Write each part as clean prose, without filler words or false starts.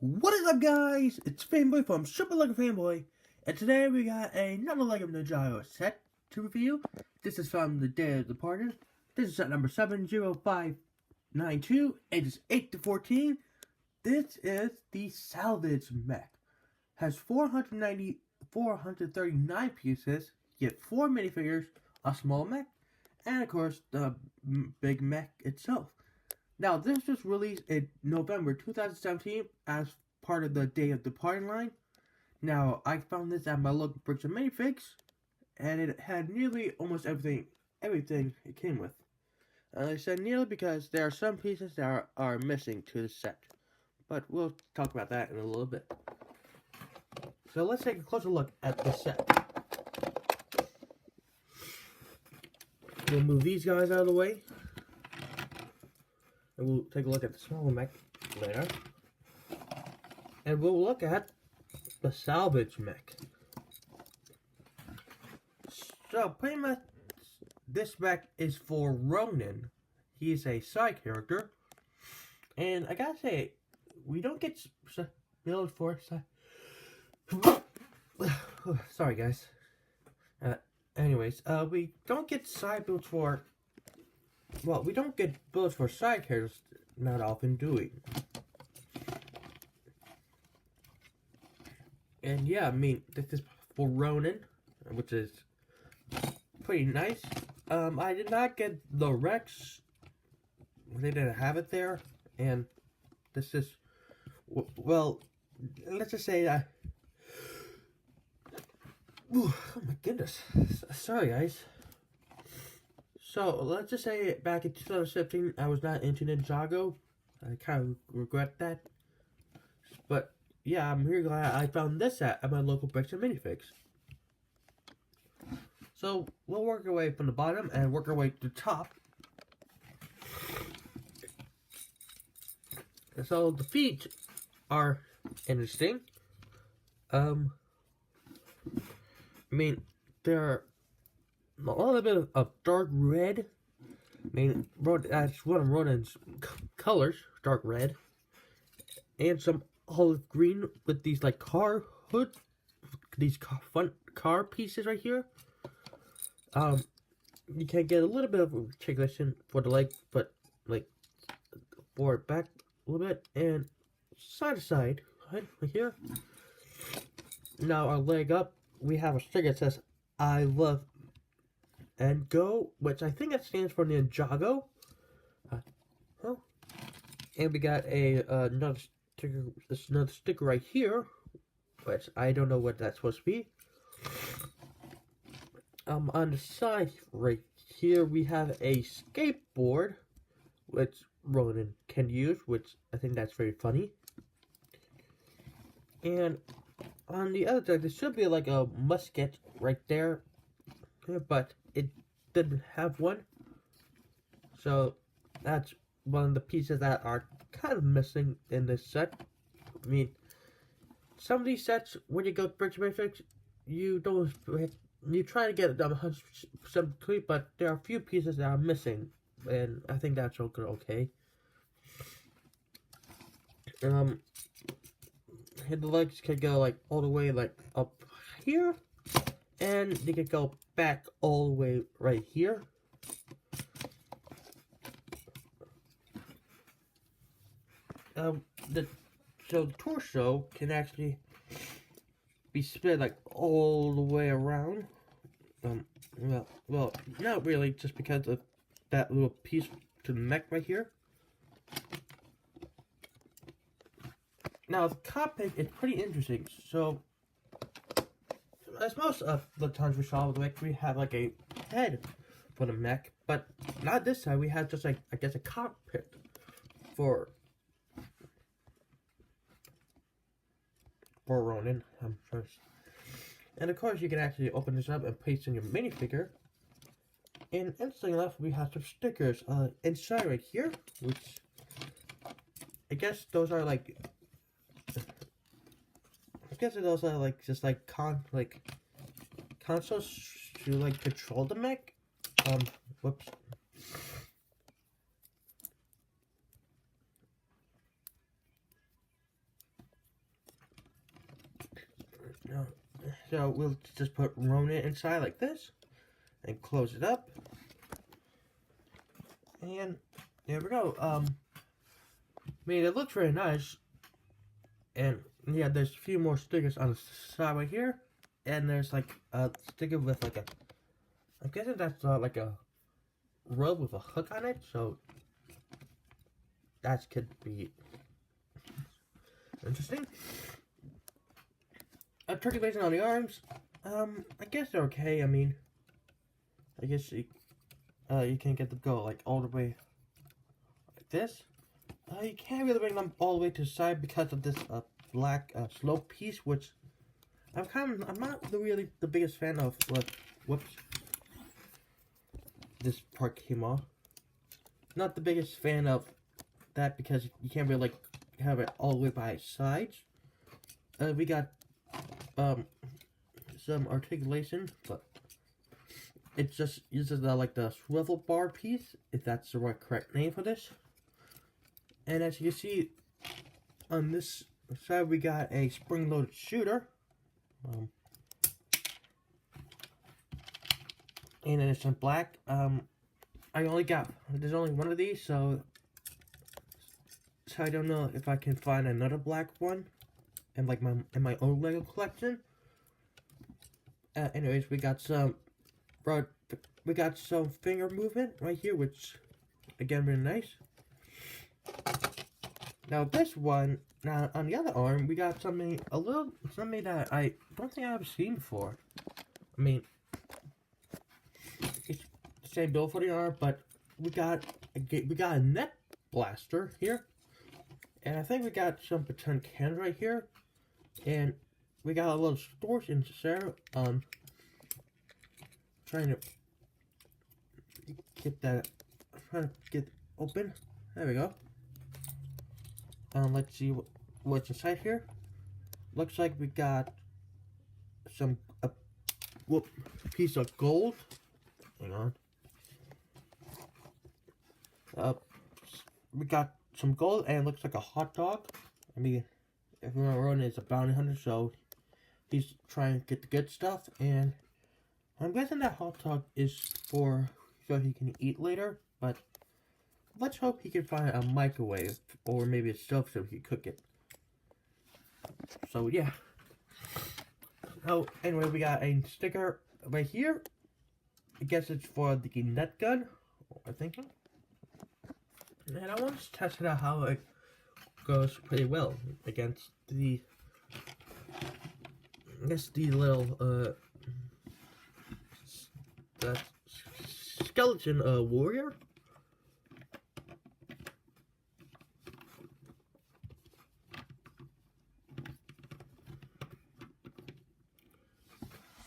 What is up, guys? It's Fanboy from Super Lego Fanboy, and today we got another Lego Ninjago set to review. This is from the Day of the Departed. This is set number 70592, ages 8 to 14. This is the Salvage M.E.C. Has 439 pieces, yet 4 minifigures, a small M.E.C, and of course the big M.E.C itself. Now, this was released in November 2017 as part of the Day of the Departed line. Now, I found this at my local Bricks and Minifigs, and it had nearly almost everything it came with. I said nearly because there are some pieces that are missing to the set, but we'll talk about that in a little bit. So let's take a closer look at the set. We'll move these guys out of the way. And we'll take a look at the smaller M.E.C later. And we'll look at the Salvage M.E.C. So, pretty much, this M.E.C is for Ronin. He's a side character. And I gotta say, we don't get build for side... Sorry, guys. We don't get side builds for... Well, we don't get builds for side characters not often, do we? And yeah, I mean, this is for Ronin, which is pretty nice. I did not get the Rex. They didn't have it there. And this is, well, let's just say that... Oh my goodness. Sorry, guys. So, let's just say back in 2017, I was not into Ninjago. I kind of regret that. But, yeah, I'm really glad I found this at my local Bricks and Minifigs. So, we'll work our way from the bottom and work our way to the top. So, the feet are interesting. I mean, they're a little bit of dark red. I mean, that's one of Ronin's colors, dark red. And some olive green with these like car hood, these front car pieces right here. You can get a little bit of articulation for the leg, but like forward back a little bit and side to side, right here. Now our leg up, we have a sticker that says "I love and go," which I think it stands for Ninjago. And we got another sticker right here, which I don't know what that's supposed to be. On the side right here, we have a skateboard, which Ronin can use, which I think that's very funny. And on the other side, there should be like a musket right there, but it didn't have one. So that's one of the pieces that are kind of missing in this set. I mean, some of these sets, when you go to Bricks and Minifigs, you try to get them 100% complete, but there are a few pieces that are missing, and I think that's okay. And the legs can go like all the way like up here, and they can go back all the way right here. So the torso can actually be split like all the way around. Well, not really, just because of that little piece to the neck right here. Now, the cockpit is pretty interesting. So, as most of the times we saw with the M.E.C, we have like a head for the M.E.C, but not this time. We have just like, I guess, a cockpit for Ronin first. And of course, you can actually open this up and paste in your minifigure. And interestingly enough, we have some stickers inside right here, which I guess those are like. I guess those are like just like consoles to like control the M.E.C. Whoops. So we'll just put Ronin inside like this and close it up. And there we go. I mean, it looks very nice. And yeah, there's a few more stickers on the side right here. And there's like a sticker with like a, I'm guessing that's like a rub with a hook on it. So that could be interesting. Articulation on the arms. I guess they're okay. I mean, I guess you can get them go like all the way like this. You can't really bring them all the way to the side because of this black slope piece, which I'm not really the biggest fan of. Whoops, this part came off. Not the biggest fan of that because you can't really like have it all the way by sides. We got some articulation, but it just uses like the swivel bar piece, if that's the correct name for this. And as you can see, on this side we got a spring-loaded shooter. And then it's in black. There's only one of these, so I don't know if I can find another black one in like my own Lego collection. Anyways, we got some finger movement right here, which again really nice. Now this one, now on the other arm, we got something that I don't think I've seen before. I mean, it's the same build for the arm, but we got a net blaster here, and I think we got some pretend cans right here, and we got a little storage in there. Trying to get open. There we go. Let's see what's inside here. Looks like we got some piece of gold. Hang on. We got some gold, and it looks like a hot dog. I mean, everyone running is a bounty hunter, so he's trying to get the good stuff. And I'm guessing that hot dog is so he can eat later, but let's hope he can find a microwave or maybe a stove so he can cook it. So yeah. Oh, anyway, we got a sticker right here. I guess it's for the net gun, I'm thinking. And I want to test it out how it goes pretty well against the little that skeleton warrior.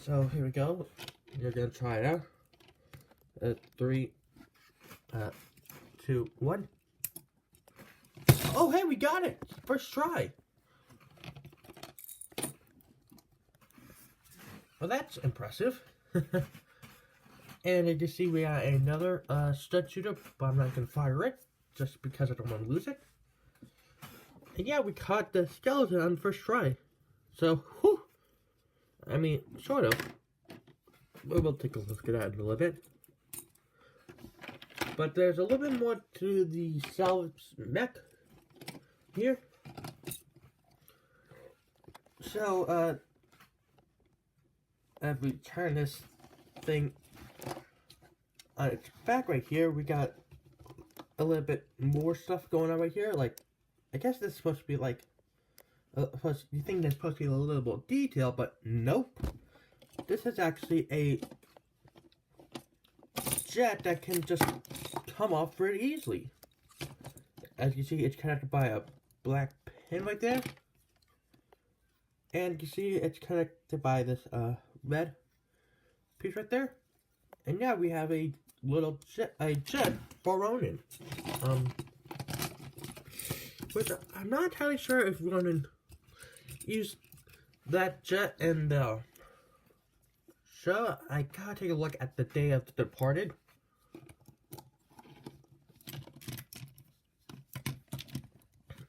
So here we go. You're gonna try it out. 3, 2, 1. Oh, hey, we got it! First try. Well, that's impressive. And as you see, we got another stud shooter, but I'm not gonna fire it just because I don't want to lose it. And yeah, we caught the skeleton on the first try. So, whew. I mean, sort of. We'll take a look at that in a little bit. But there's a little bit more to the Salvage M.E.C here. So, as we turn this thing on its back right here, we got a little bit more stuff going on right here. Like, I guess this is supposed to be like, you think there's supposed to be a little bit of detail, but nope. This is actually a jet that can just come off very easily. As you see, it's connected by a black pin right there. And you see it's connected by this red piece right there. And now we have a little jet for Ronin. Which I'm not entirely sure if Ronin used that jet in the show. I gotta take a look at the Day of the Departed.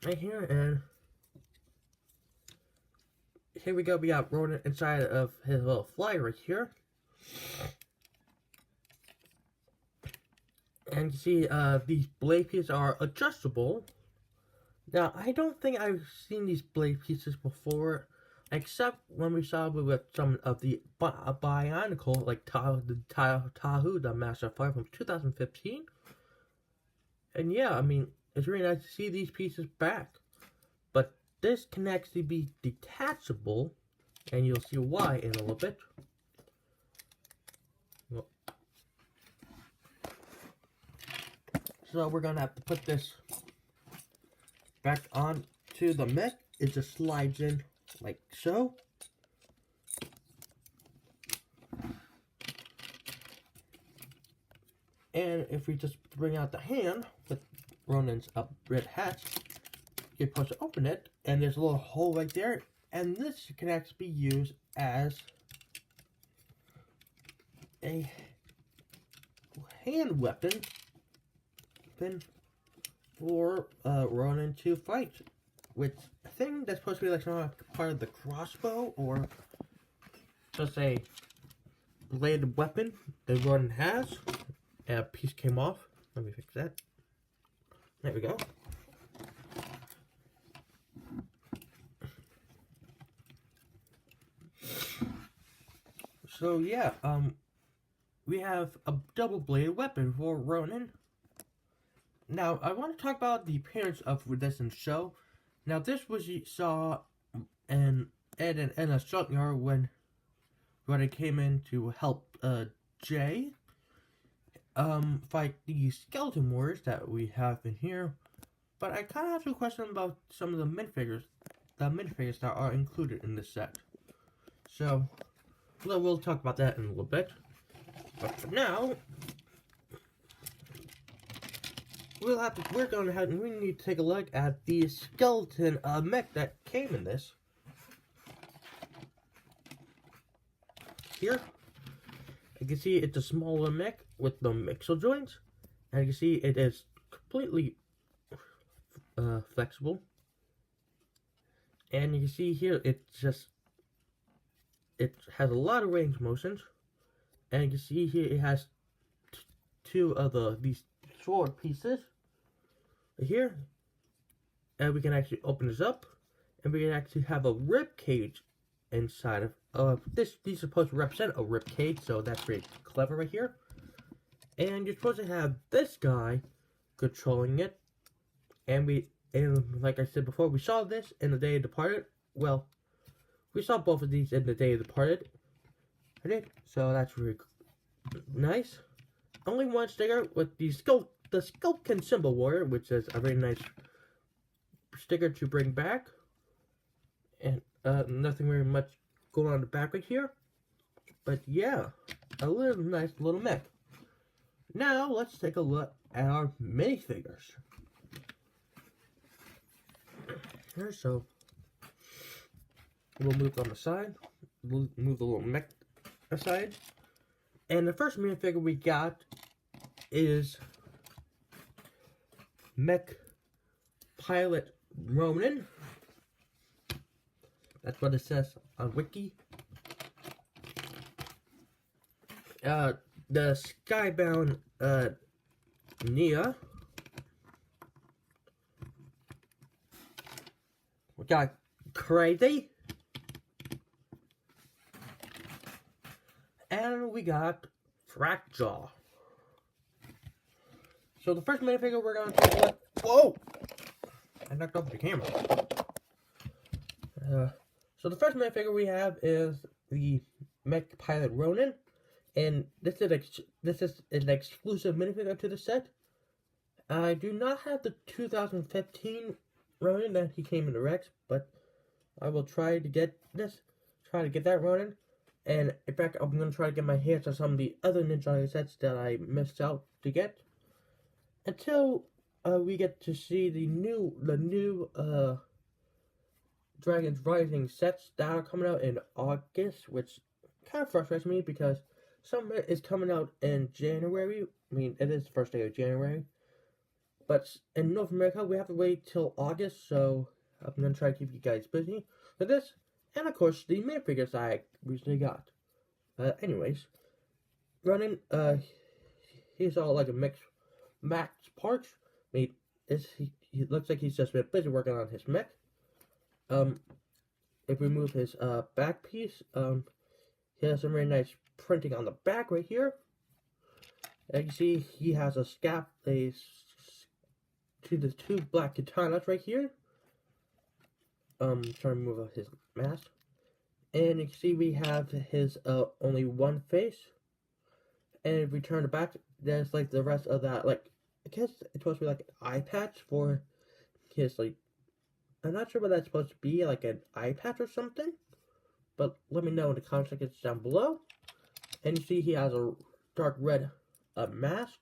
Right here, and here we go. We got Ronin inside of his little flyer right here. And you see, these blade pieces are adjustable. Now, I don't think I've seen these blade pieces before, except when we saw with some of the Bionicle, like Tahu, the Master Fire from 2015. And yeah, I mean, it's really nice to see these pieces back. But this can actually be detachable, and you'll see why in a little bit. So we're gonna have to put this back on to the mech. It just slides in like so. And if we just bring out the hand with Ronin's red hat, you're supposed to open it, and there's a little hole right there, and this can actually be used as a hand weapon for Ronin to fight, which I think that's supposed to be like some part of the crossbow, or just a bladed weapon that Ronin has. A piece came off. Let me fix that. There we go. So yeah, we have a double-bladed weapon for Ronin. Now, I want to talk about the appearance of this in the show. Now, this was you saw in a junkyard when Ronin came in to help Jay fight the skeleton warriors that we have in here. But I kind of have a question about some of the minifigures that are included in this set. So, we'll talk about that in a little bit. But for now, we need to take a look at the skeleton mech that came in this. Here, you can see it's a smaller mech with the mixel joints, and you can see it is completely flexible. And you can see here it has a lot of range motions, and you can see here it has two of these sword pieces here, and we can actually open this up, and we can actually have a rib cage inside of this. These are supposed to represent a rib cage, so that's pretty clever right here. And you're supposed to have this guy controlling it, and like I said before, we saw this in The Day of Departed. Well, we saw both of these in The Day of Departed. I did, so that's really nice. Only one sticker with the Sculpkin Symbol Warrior, which is a very nice sticker to bring back. And nothing very much going on the back right here. But yeah, a nice little mech. Now, let's take a look at our minifigures. Here, so we'll move on the side. We'll move the little mech aside. And the first minifigure we got is Mech Pilot Ronin. That's what it says on Wiki. The Skybound Nia. We got Crazy. And we got Fracjaw. So the first minifigure we're going to take a look. Whoa! I knocked off the camera. So the first minifigure we have is the Mech Pilot Ronin. And this is an exclusive minifigure to the set. I do not have the 2015 Ronin that he came in the Rex, but I will try to get that Ronin. And in fact, I'm going to try to get my hands on some of the other Ninjago sets that I missed out to get. Until we get to see the new Dragon's Rising sets that are coming out in August, which kind of frustrates me because some of it is coming out in January. I mean, it is the first day of January. But in North America, we have to wait till August, so I'm going to try to keep you guys busy. For this, and of course the minifigures I recently got. Anyways, running, he's all like a mixed match parts. I mean, he looks like he's just been busy working on his mech. If we move his back piece, he has some very nice printing on the back right here. As you see, he has a the two black katanas right here. Trying to remove his mask. And you can see we have his only one face. And if we turn it back, there's like the rest of that, like, I guess it's supposed to be like an eye patch for his, like, I'm not sure what that's supposed to be, like an eye patch or something. But let me know in the comment section down below. And you see he has a dark red mask.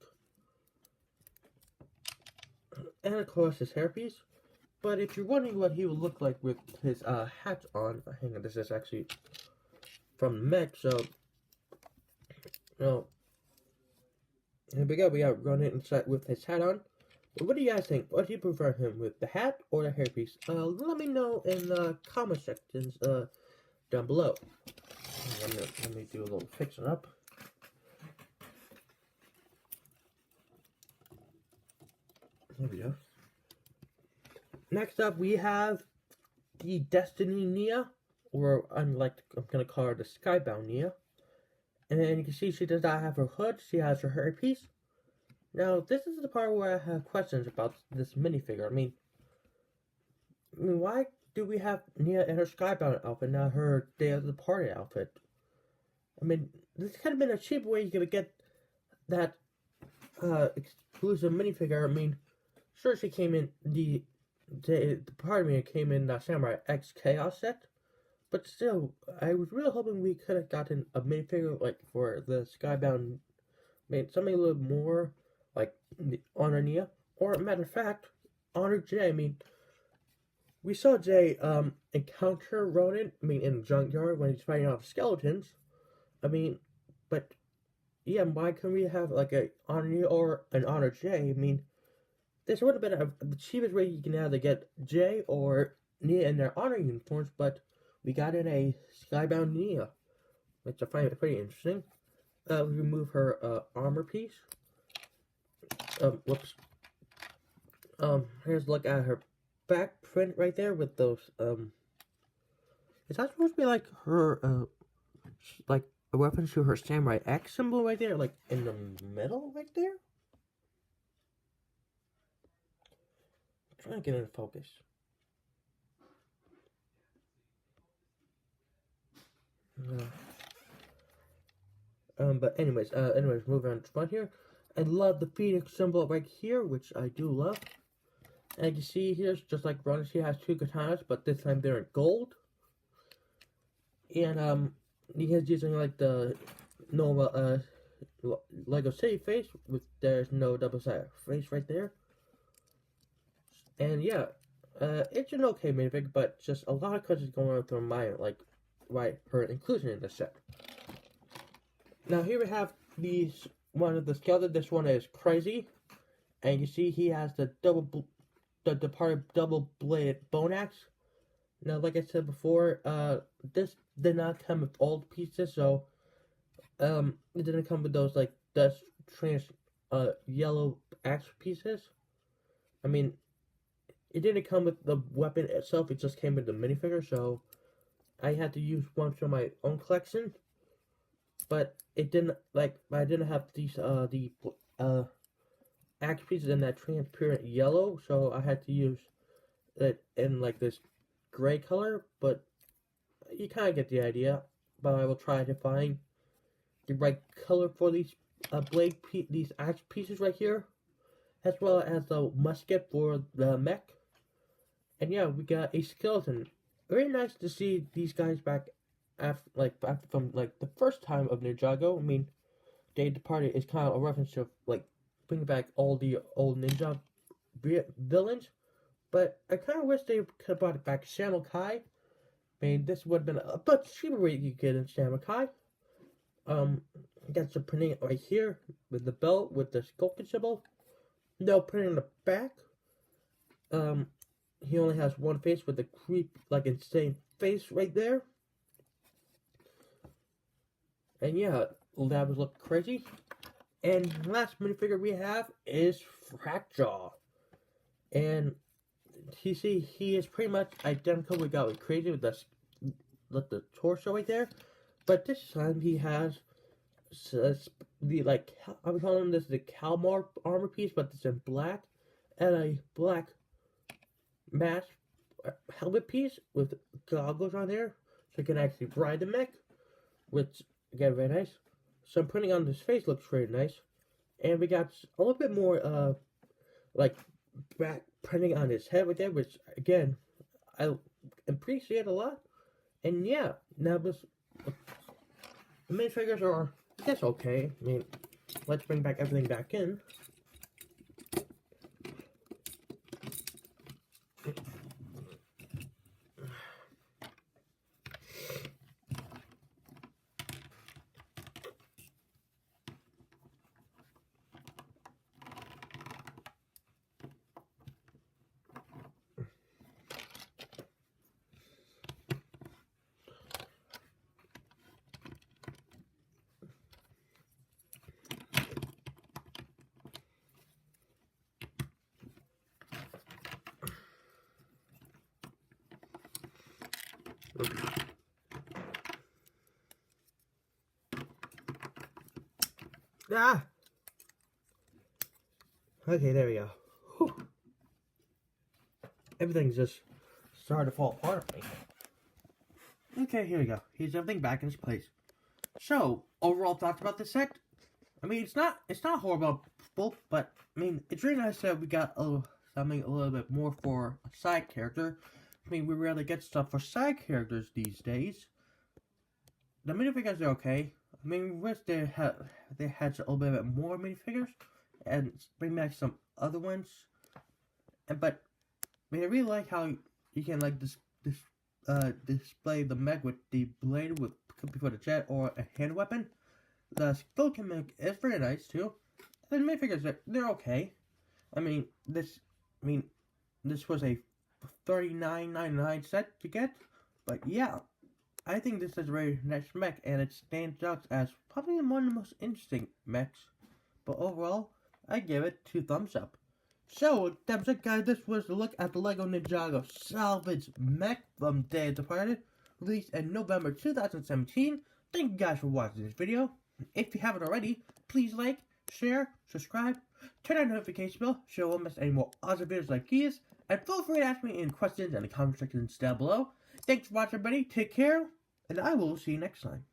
And of course his hairpiece. But if you're wondering what he would look like with his hat on, hang on, this is actually from the mech, so, here we go, we got running inside with his hat on. What do you guys think? What do you prefer him with, the hat or the hairpiece? Let me know in the comment sections down below. Let me do a little fixing up. There we go. Next up, we have the Destiny Nia, or I'm gonna call her the Skybound Nia. And you can see she does not have her hood. She has her hairpiece. Now, this is the part where I have questions about this minifigure. I mean, why do we have Nia in her Skybound outfit, not her Day of the Party outfit? I mean, this could have been a cheap way you could get that exclusive minifigure. I mean, sure, she came in the came in the Samurai X Chaos set, but still, I was really hoping we could have gotten a minifigure like for the Skybound, something a little more like the Honor Nia, or matter of fact, Honor Jay. I mean, we saw Jay encounter Ronin, in the junkyard when he's fighting off skeletons. I mean, but yeah, why couldn't we have like a Honor Nia or an Honor Jay? I mean, this would have been the cheapest way you can either get Jay or Nia in their honor uniforms, but we got in a Skybound Nia, which I find pretty interesting. We remove her armor piece. Whoops. Here's a look at her back print right there with those. Is that supposed to be like her, like a reference to her Samurai X symbol right there, like in the middle right there? Trying to get into focus. But anyways, moving on to front here. I love the Phoenix symbol right here, which I do love. And you see here, just like Ron, she has two katanas, but this time they're in gold. And he is using like the normal Lego City face, with there's no double-sided face right there. And yeah, it's an okay minifig, but just a lot of questions going on through my mind, like why her inclusion in the set. Now here we have one of the skeleton. This one is crazy, and you see he has the departed double-bladed bone axe. Now, like I said before, this did not come with all the pieces, so it didn't come with those like dust trans yellow axe pieces. I mean, it didn't come with the weapon itself, it just came with the minifigure, so I had to use one from my own collection. But it didn't, I didn't have these, the axe pieces in that transparent yellow, so I had to use it in, like, this gray color, but you kind of get the idea. But I will try to find the right color for these, these axe pieces right here, as well as the musket for the mech. And yeah, we got a skeleton. Very nice to see these guys back after from the first time of Ninjago. I mean, Day of the Party is kind of a reference to like bringing back all the old ninja villains. But I kind of wish they could have brought back Samurai Kai. I mean, this would have been a much cheaper way you could get in Samurai Kai. Got some printing right here with the belt with the sculpted symbol. No printing in the back. he only has one face with the creep, like insane face right there. And yeah, that would look crazy. And last minifigure we have is Fractal. And you see, he is pretty much identical. We got crazy with the torso right there. But this time he has the, like, I'm calling this the Kalmar armor piece, but it's in black. And a black mask helmet piece with goggles on there. So you can actually ride the mech. Which, again, very nice. So I'm putting on this face, looks very nice. And we got a little bit more, like, back printing on his head right there, which, again, I appreciate a lot. And yeah, now this, the minifigures are, I guess, okay. I mean, let's bring back everything back in. Ah! Okay, there we go. Whew. Everything's just starting to fall apart on me. Okay, here we go. Here's everything back in its place. So, overall thoughts about this set? I mean, it's not horrible, but I mean, it's really nice that we got something a little bit more for a side character. I mean, we rarely get stuff for side characters these days. The minifigures are okay. I mean, wish they had a little bit more minifigures and bring back some other ones. But I mean, I really like how you can like display the mech with the blade with before the jet or a hand weapon. The skeleton mech is very nice too. And the minifigures they're okay. I mean, this was a $39.99 set to get, but yeah. I think this is a very nice mech, and it stands out as probably one of the most interesting mechs. But overall, I give it 2 thumbs up. So, that's it, guys. This was a look at the LEGO Ninjago Salvage M.E.C from Day of Departed, released in November 2017. Thank you guys for watching this video. If you haven't already, please like, share, subscribe, turn on the notification bell so you won't miss any more awesome videos like these, and feel free to ask me any questions in the comment section down below. Thanks for watching, everybody. Take care. And I will see you next time.